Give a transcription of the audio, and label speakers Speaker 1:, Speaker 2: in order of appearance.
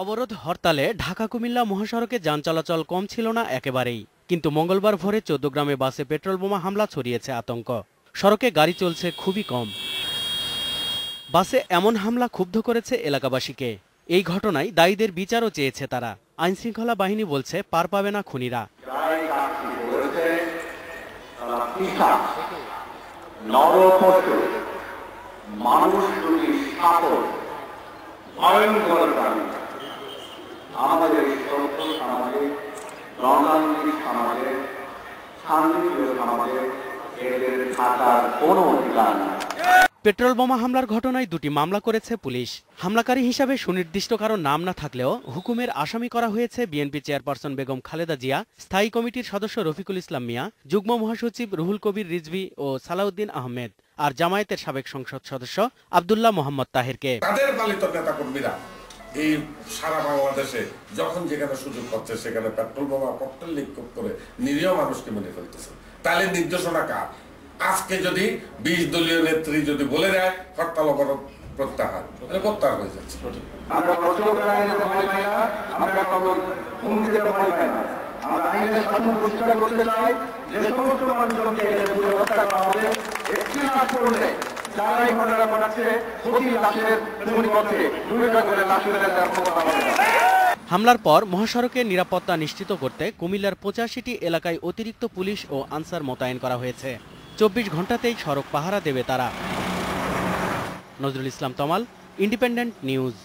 Speaker 1: অবরোধ হরতালে ঢাকা কুমিল্লা মহাসড়কে যান চলাচল কম ছিল না একেবারেই, কিন্তু মঙ্গলবার ভোরে ১৪ গ্রামে বাসে পেট্রোল বোমা হামলা ছড়িয়েছে আতঙ্ক। সড়কে গাড়ি চলছে খুবই কম। বাসে এমন হামলা ক্ষুব্ধ করেছে এলাকাবাসীকে। এই ঘটনায় দায়ীদের বিচারও চেয়েছে তারা। আইনশৃঙ্খলা বাহিনী বলছে পার পাবে না খুনিরা।
Speaker 2: আমাদের সভ্য সমাজে, গণতান্ত্রিক সমাজে, শান্তিপ্রিয় সমাজে এদের থাকার কোনো অধিকার নেই।
Speaker 1: পেট্রোল বোমা হামলার ঘটনায় ২টি মামলা করেছে পুলিশ। হামলাকারী হিসাবে সুনির্দিষ্ট কারো নাম না থাকলেও হুকুমের আসামি করা হয়েছে বিএনপি চেয়ারপারসন বেগম খালেদা জিয়া, স্থায়ী কমিটির সদস্য রফিকুল ইসলাম মিয়া, যুগ্ম মহাসচিব রুহুল কবির রিজভী ও সালাউদ্দিন আহমেদ, আর জামায়াতের সাবেক সংসদ সদস্য আব্দুল্লাহ মোহাম্মদ তাহেরকে।
Speaker 3: তাদের পালিত নেতাকর্মীরা এই সারা বাংলাদেশে যখন যেখানে সুযোগ পাচ্ছে সেখানে পেট্রোল বোমা ককটেল নিক্ষেপ করে নিরীহ মানুষকে মেরে ফেলতেছে। তাহলে নির্দেশনা কার? আজকে যদি ২০ দলীয় নেত্রী যদি বলে দেয় হরতাল অবরোধ প্রত্যাহার, তাহলে প্রত্যাহার হয়ে যাচ্ছে।
Speaker 2: আমরা হুমকিতে ভয় পাই না। আমরা আইনের শাসন প্রতিষ্ঠা করতে চাই। যে সমস্ত মানুষজনকে হত্যা করা হবে, একটি লাশ করলে যারা এই ঘটনা ঘটাচ্ছে প্রতি লাশের পরিবর্তে ২টা করে লাশ ফেলে দেওয়ার ক্ষমতা হবে।
Speaker 1: হামলার পর মহাসড়কের নিরাপত্তা নিশ্চিত করতে কুমিল্লার ৮৫টি এলাকায় অতিরিক্ত পুলিশ ও আনসার মোতায়েন করা হয়েছে। ২৪ ঘণ্টাতেই সড়ক পাহারা দেবে তারা। নজরুল ইসলাম তমাল, ইন্ডিপেন্ডেন্ট নিউজ।